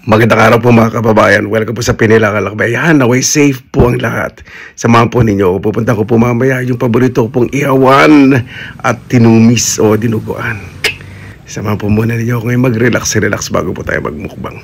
Magandang araw po mga kababayan. Welcome po sa Pinilang Lakbayan. Naway safe po ang lahat. Samahan po ninyo. Pupunta ko po mamaya yung paborito pong ihawan at tinumis o dinuguan. Samahan po muna ninyo ngayon mag-relax bago po tayo magmukbang.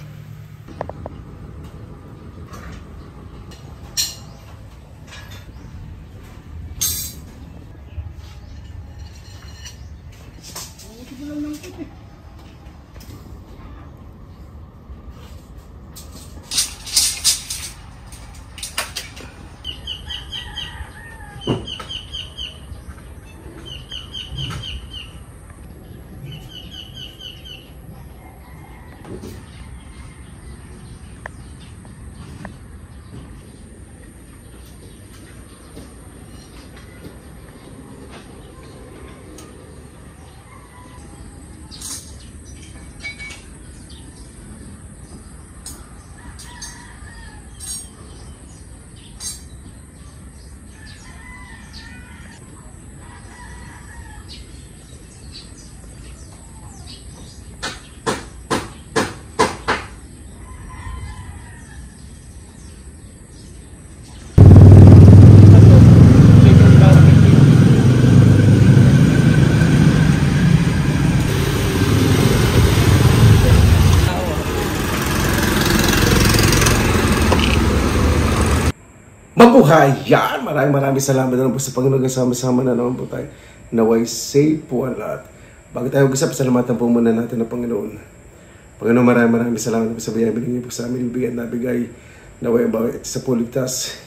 Mabuhay! Yan! Maraming salamat na naman po sa Panginoon. Sama-sama na naman po tayo. Naway safe po ang lahat. Bago tayo mag-usap, salamatan po muna natin ng Panginoon. Panginoon, maraming salamat po sa biyaya binigay po sa amin. Ibigay at nabigay. Naway ang bawat sa puligtas.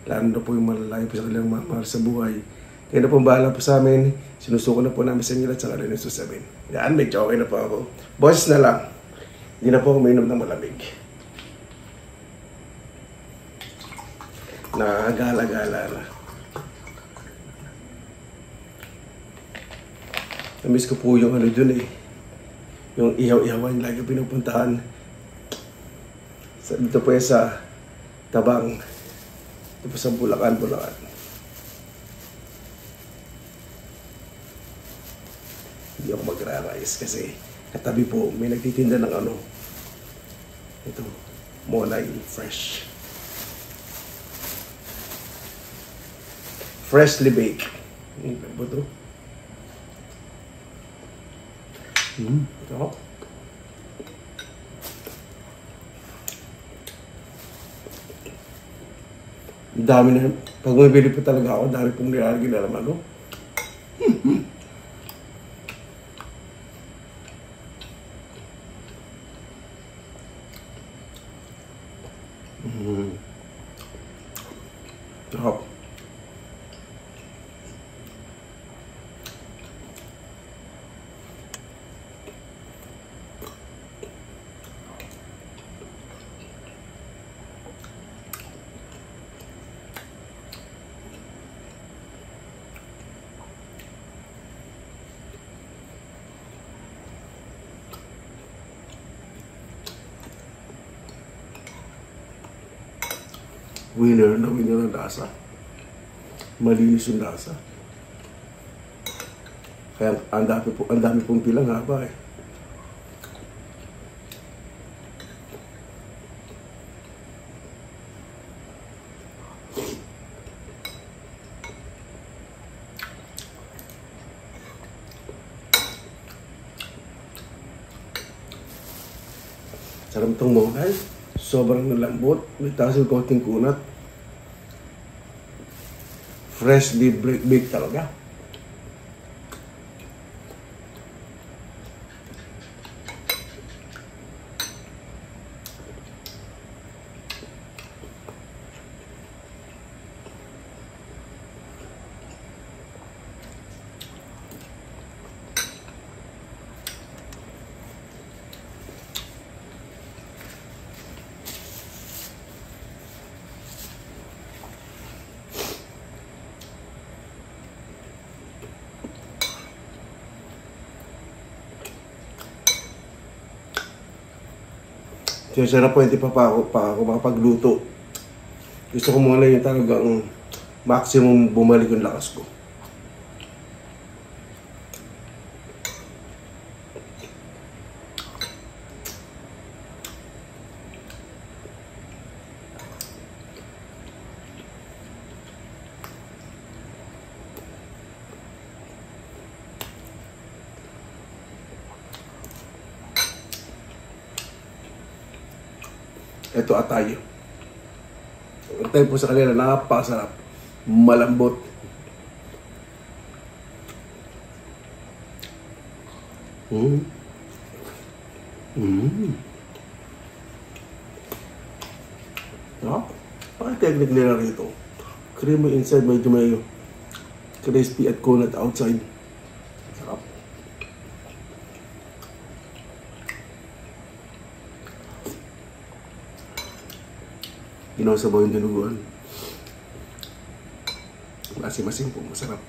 Lalo na po yung malalayo po sa kanilang mahal sa buhay. Kaya na po bahala po sa amin. Sinusuko na po namin sa inyo at sa kanilang susabihin. Yan, medyo okay na po ako. Boss na lang. Hindi na po ako mainom ng malamig. Nakagala-gala na. Namiss ko po yung ano dun eh. Yung ihaw-ihawan lagi pinupuntahan. Dito po sa Tabang. Dito po sa Bulacan. Hindi ako magra-rice kasi katabi po may nagtitinda ng ano. Ito, Molay Fresh. Freshly baked. Ano ba ito? Ito. Ang dami na. Pag bumibili po talaga ako, dami pong nilalagay na naman. Sarap. Winner ng lasa. Malinis yung lasa. Kaya ang dami pong pilang haba eh. Sarap itong Molay. Sobrang lambot. May tasong konting kunat. Freshly baked talaga. So, sarap po, hindi pa ako makapagluto. Gusto ko muna yung talagang maximum bumalik yung lakas ko. Ito atay. Atay po sa kanila, napakasarap. Malambot. Pag-technique nila rito. Creamy inside, medyo may crispy at kunat outside. Sarap. Ginasabaw yung dinuguan. Masim-masim po, masarap.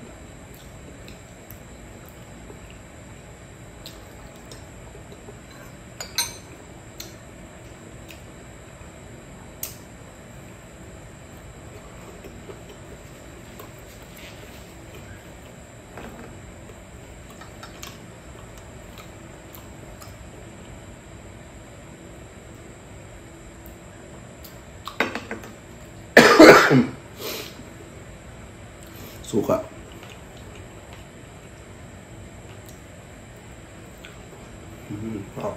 Suka. Sarap.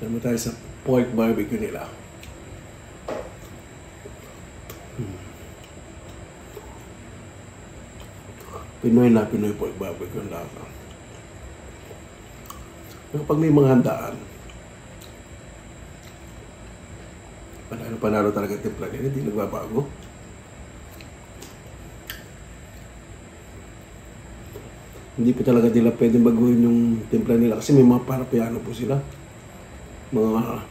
Naman tayo sa pork barbecue nila. Pinoy na Pinoy pork barbecue ang lasa. Pero pag may mga handaan, panalo talaga ang timpla nila, hindi nagbabago. Hindi po talaga nila pwedeng baguhin yung timpla nila kasi may mga parapiano po sila. Mga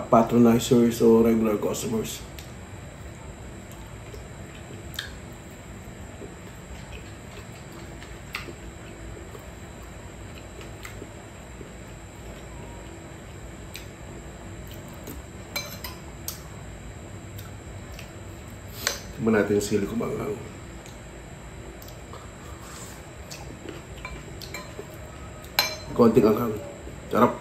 patronizers o regular customers. Tignan natin yung sili kumangang. Konting anghang. Sarap.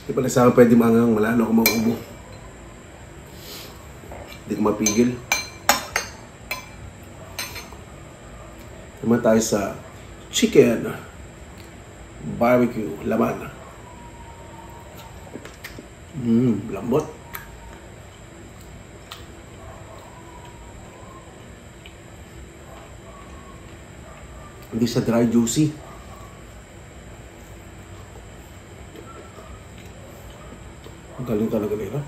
Di pala sa akin pwede mangang, malalo ako maubo. Hindi ko mapigil. Naman tayo sa chicken barbecue laman. Lambot. Hindi sa dry, juicy. Ang galing talaga nila.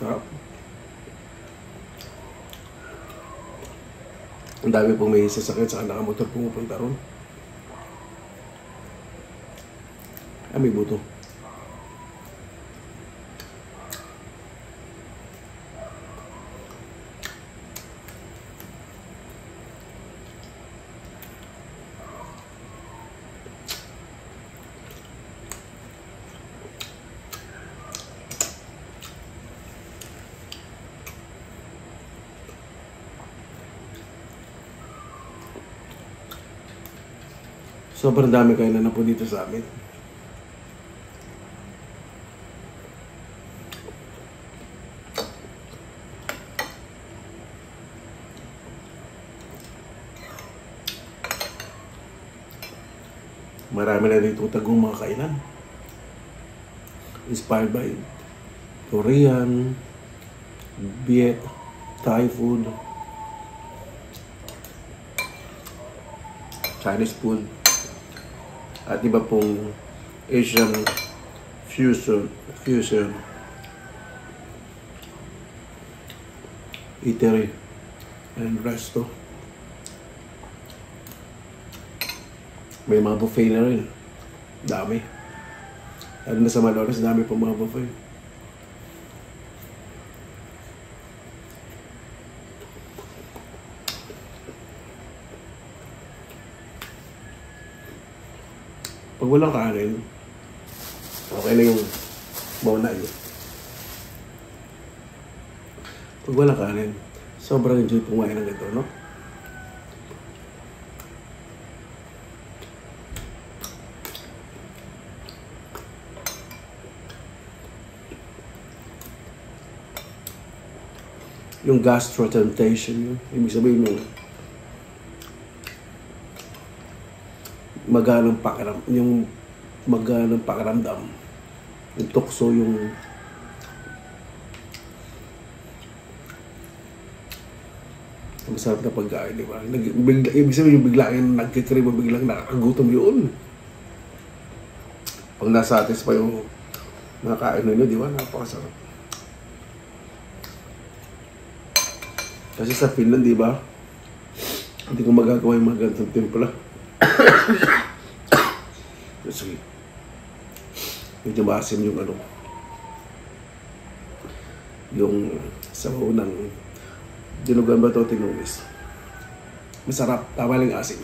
Sarap. Ang dami pong may sasakyan sa nakamotor pumupunta ron. May buto. Sobrang dami kainan na po dito sa amin. Marami na dito tagong mga kainan. Inspired by Korean, Viet, Thai food, Chinese food, at iba pong Asian fusion eatery and resto. May mga buffet na rin. Dami. Lalo na sa Malolos, dami pong mga buffet. Pag walang kanin, okay na yung mauna yun. Pag walang kanin, sobrang enjoy pumain ng ito, no? Yung gastro temptation yun. Ibig sabihin yung maganang pakiramdam. Yung tukso, yung masarap na pagkain, di ba? Ibig sabihin yung biglang nagkikrib o biglang nakakagutom yun. Pag nasatisfy yung nakakain nyo, di ba? Napakasarap. Kasi sa Finland, di ba? Hindi ko magagawa yung mga ganitong timpla. Sige. Medyo maasim yung ano. Yung sabaw ng dinugan ba ito, tinumis. Masarap. Tama lang asim.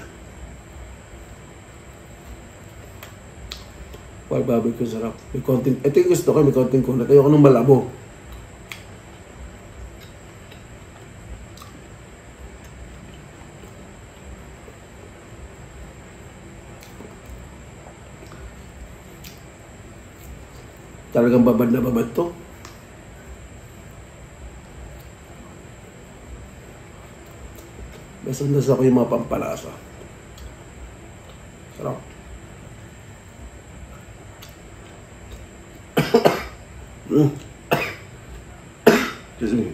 While barbecue, sarap. May konting, ito yung gusto ko, may konting kunat. Ayoko nung malabo. Talagang babad na babad to. Basta ko yung mga pampalasa. Sarap. Excuse me.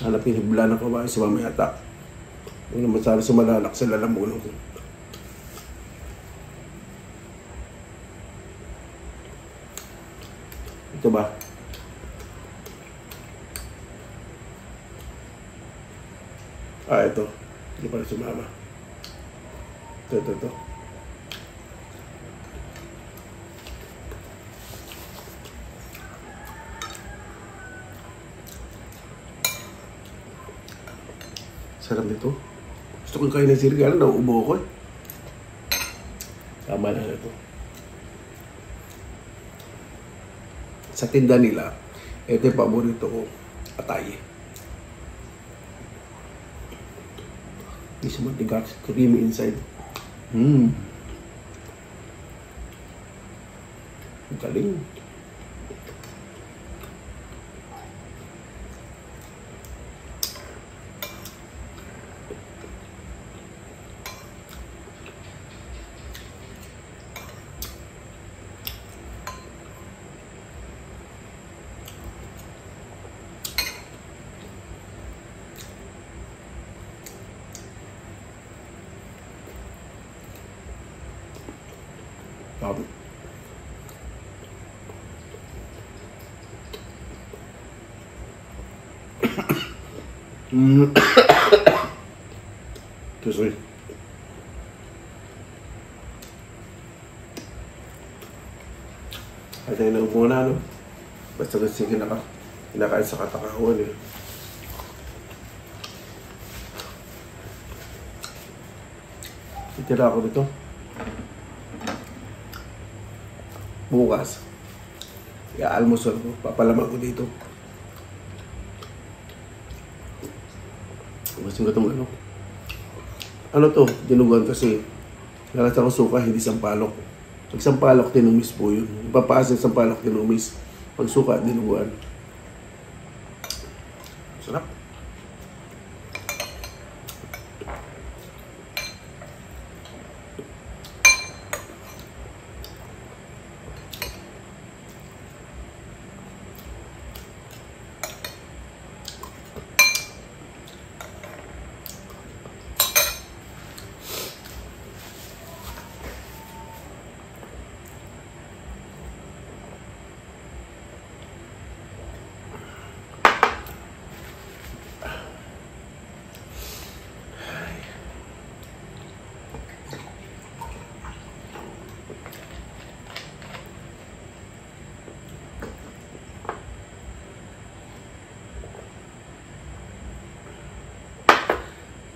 Hanap yung hibla ng kawain si Mama Yata. Yung naman sana sumalalak sa lalamunan ko. Ito ba? Ito. Hindi pala si Mama. Ito. Sarap nito. Gusto ko kain ng sirigala, nauubo ko eh. Tama na ito. Sa tinda nila, ito yung paborito ko, atay. Hindi siya matigas, creamy inside. Ang galing. Sorry. At ay naupo na, no? Basta kasi kinakain sa katakahuan eh. Titira ako dito. Bukas. I-almusal ko. Papalaman ko dito. Gusto ko itong ano. Ano to? Dinuguan kasi. Lakas ako suka, hindi sampalok. Pag sampalok, tinumis po yun. Ipapaas ng sampalok, tinumis. Pag suka, dinuguan. Sarap.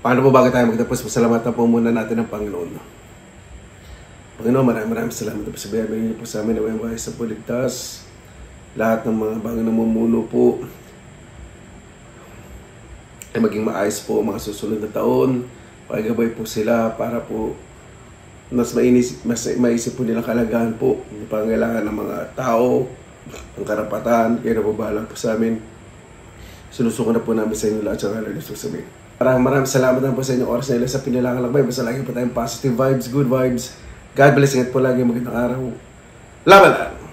Paano po bago tayo magtapos? Pasalamatan po muna natin ang Panginoon. Panginoon, maraming salamat po sa biyaya niyo po sa amin na walang buhay sa puligtas. Lahat ng mga bagong namumuno po ay maging maayos po ang mga susunod na taon. Pagabay po sila para po mas maisip po nilang kalagahan po yung pangangailangan ng mga tao, ang karapatan, kaya nababahala po sa amin. Sinusuko na po namin sa inyo lahat sa ngalan ng sasabihin. Maraming salamat na po sa inyong oras na ilan sa Pinilangan Lakbay. Basta lagi po tayong positive vibes, good vibes. God bless. Ingat po lagi. Magandang araw. Laban lang!